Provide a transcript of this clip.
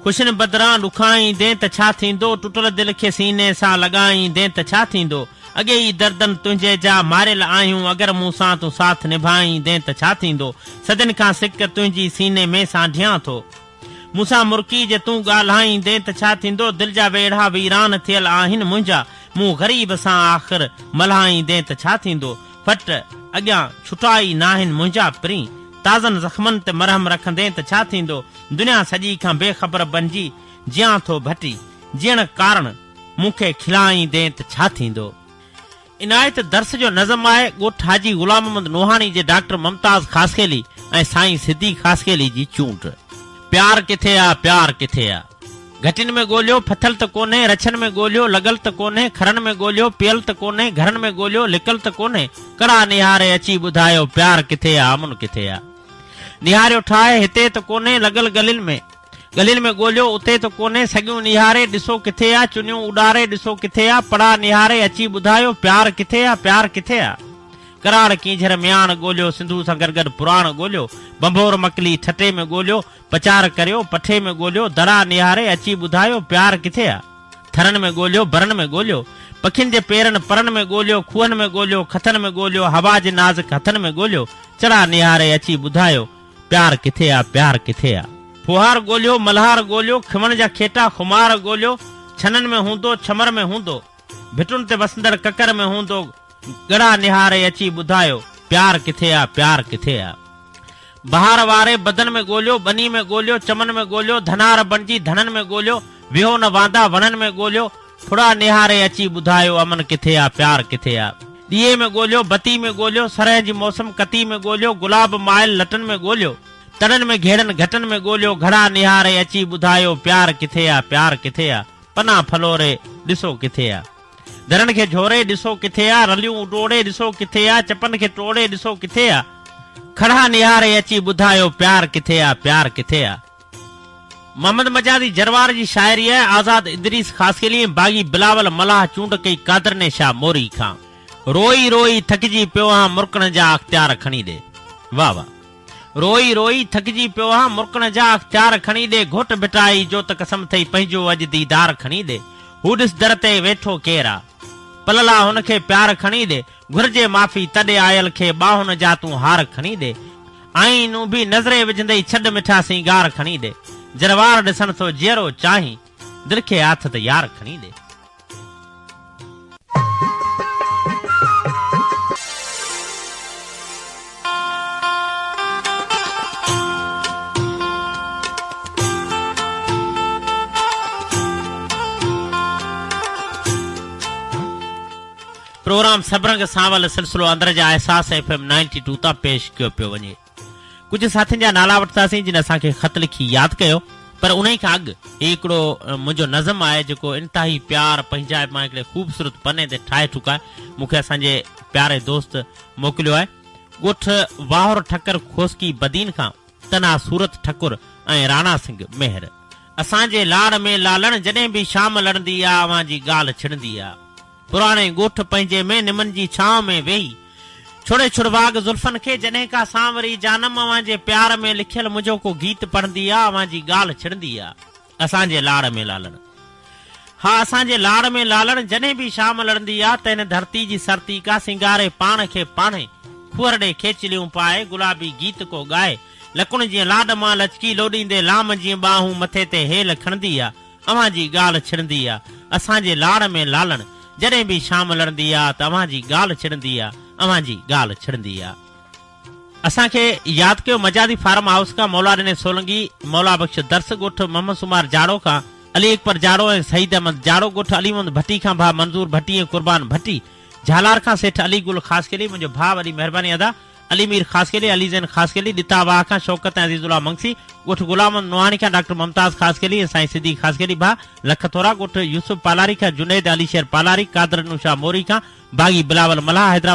खुशन बदरां ॾुखाई दे त छा थींदो, टुटल दिल खे सीने सां लॻाई दे त छा थींदो, अॻे ई दर्दन तुंहिंजे जा मारियल आहियूं, अगरि मूं सां तूं साथ निभाई दे त छा थींदो, सदन खां सिक तुंहिंजी सीने में सांढियां थो, मूंसां मुर्की जे तूं ॻाल्हाई दे त छा थींदो, दिल जा वेढ़ा वीरान थियल आहिनि मुंहिंजा, मूं ग़रीब सां आख़िर मल्हाई दे त छा थींदो, फट अॻियां छुटाई नाहिनि मुंहिंजा प्री, ताज़नि ज़ख़्मनि ते मरहम रखंदे त छा थींदो, दुनिया सॼी खां बेख़बर बणिजी जियां थो भटी, जीअण कारण मूंखे खिलाई दे त छा थींदो। इनायत दर्स जो नज़म आहे ॻोठ हाजी ग़ुलाम मोहम्मद नोहानी जे डॉक्टर मुमताज़ ख़ासकेली ऐं साईं सिद्दीक़ ख़ासकेली जी चूंड। प्यार किथे आ, प्यार किथे आ, घटिन में ॻोल्हियो फथल त कोन्हे, रछन में ॻोल्हियो लॻल त कोन्हे, खरन में ॻोल्हियो पियल त कोन्हे, घरन में ॻोल्हियो लिकल त कोन्हे, कड़ा निहारे अची ॿुधायो प्यार किथे आ, अमन किथे आ, निहारियो ठाहे हिते त कोन्हे, लॻल गलिन में ॻोल्हियो उते त कोन्हे, सॻियूं निहारे ॾिसो किथे आ, चुनियूं उॾारे ॾिसो किथे आ, पड़ा निहारे अची ॿुधायो प्यार किथे आ, प्यार किथे आ, कराड़ कीझर म्यान ॻोल्हियो, सिंधू सां गॾु पुराण ॻोल्हियो, बंभोर मकली ठटे में ॻोल्हियो, पचार करियो पठे में ॻोल्हियो, दड़ा निहारे अची ॿुधायो प्यार किथे आ, थरनि में ॻोल्हियो बरनि में ॻोल्हियो, पखियुनि जे पेरनि परनि में ॻोल्हियो, खूहनि में ॻोल्हियो खतनि में ॻोल्हियो, हवा जे नाज़ुक हथनि में ॻोल्हियो, चड़ा निहारे अची ॿुधायो प्यार किथे आ, प्यार किथे आ, फुहार ॻोल्हियो मल्हार ॻोल्हियो, खिमण जा खेटा खुमार ॻोल्हियो, छननि में हूंदो छमर में हूंदो, भिटुनि ते वसंदड़ ककर में हूंदो, गड़ा निहारे अची ॿुधायो प्यार किथे आ, प्यार किथे आ, बहार वारे बदन में ॻोल्हियो, बनी में ॻोल्हियो, चमन में ॻोल्हियो, धनार बणिजी धननि में ॻोल्हियो, विहो न वांदा वणनि में ॻोल्हियो, फुड़ा निहारे अची ॿुधायो अमन किथे आ, प्यार किथे आ, ॾीए में ॻोल्हियो बती में ॻोल्हियो, सरह जी मौसम कती में ॻोल्हियो, गुलाब मायल लटनि में ॻोल्हियो, तड़नि में घेड़नि घटनि में ॻोल्हियो, घड़ा निहारे अची ॿुधायो प्यार किथे आ, प्यार किथे आ, पना फलोरे ॾिसो किथे आ, दरनि खे झोरे ॾिसो किथे आ, रलियूं टोड़े ॾिसो किथे आ, चपनि खे टोड़े ॾिसो किथे आ, खड़ा निहारे अची ॿुधायो प्यार किथे आ, प्यार किथे आ। मोहम्मद मजादी जरवार जी शाइरी आहे, आज़ाद इदरीस ख़ासकेली बागी बिलावल मलाह चूंड कई कादर ने शाह मोरी खां, रोई रोई थकिजी पियो हां मुर्कण जा अख़्तियार खणी ॾे, वाह वाह, रोई रोई थकिजी पियो हां मुर्कण जा अख़्तियार खणी ॾे, घोट बिटाई जो त कसम थई पंहिंजो अॼु दीदार खणी ॾे, हू ॾिस दर ते वेठो केरु आ, पलला हुनखे प्यार खणी ॾे, घुर्जे माफ़ी तॾे आयल खे ॿाहुनि जा तूं हार खणी ॾे, आई नूं बि नज़रे विझंदई छॾ मिठा सिंगार खणी ॾे, जरवार ॾिसण थो जीअरो चाहीं दिलि खे हथ त यार खणी ॾे। प्रोग्राम सबरंग सांवल सिलसिलो अंदर जा एहसास FM 92 तां पेश कयो पियो वञे। कुझु साथियुनि जा नाला वरितासीं जिन असांखे ख़त लिखी यादि कयो, पर उन खां अॻु हिकिड़ो मुंहिंजो नज़म आहे जेको इंतिहाई प्यार पंहिंजा मां हिकिड़े ख़ूबसूरत पने ते ठाहे चुका मूंखे असांजे प्यारे दोस्त मोकिलियो आहे। ॻोठ वाहर ठकर खोसकी बदीन खां तना सूरत ठकुर ऐं राणा सिंह मेहर, असांजे लाड़ में लालण जॾहिं बि शाम लड़ंदी आहे अवां जी ॻाल्हि छिड़ंदी आहे, पुराणे ॻोठ पंहिंजे में निमन जी छांव में वेही छोड़े छुड़वाग ज़ुल्फनि खे, जॾहिं का सांवरी जानम अवां जे प्यार में लिखियल मुंहिंजो को गीत पढ़ंदी आहे अवां जी ॻाल्हि छिड़ंदी आहे, असांजे लाड़ में लालण, हा असांजे लाड़ में लालण जॾहिं बि शाम लड़ंदी आहे त हिन धरती जी सरती का सिंगारे पाण खे पाणे, खुअर ॾे खेचलियूं पाए गुलाबी गीत को ॻाए, लकुण जीअं लाॾ मां लचकी लोॾींदे लाम जीअं ॿाहूं मथे ते हेल खणंदी आहे, अवां जी ॻाल्हि छिड़ंदी आहे, असांजे लाड़ में लालण जॾहिं बि शाम लड़ंदी आहे त अवां जी ॻाल्हि छिड़ंदी आहे, अवां जी ॻाल्हि छिड़ंदी आहे। असांखे यादि कयो मजादी फार्म हाउस खां मौला ॾिने सोलंगी, मौला बख़्श दर्स ॻोठ मोहम्मद सुमार जाड़ो खां अली अकबर जाड़ो ऐं सईद अहमद जाड़ो, ॻोठ अलीमंद भट्टी खां भाउ मंज़ूर भट्टी ऐं कुर्बान भट्टी, झालार खां सेठ अली गुल ख़ासकेली, मुंहिंजो भाउ वॾी महिरबानी अदा, अली मीर ख़ासकेली, अली ज़ैन ख़ासकेली, दिता वाह खां शौकत ऐं अज़ीज़ुल्लाह मंगसी, ॻोठ गुलाम नोहानी खां डॉक्टर मुमताज़ ख़ासकेली ऐं साईं सिद्दीक़ ख़ासकेली भाउ, लख थोरा, ॻोठ यूसुफ पालारी खां जुनैद अली शेर पालारी, कादर नुशा मोरी खां बागी बिलावल मलाह, हैदराबाद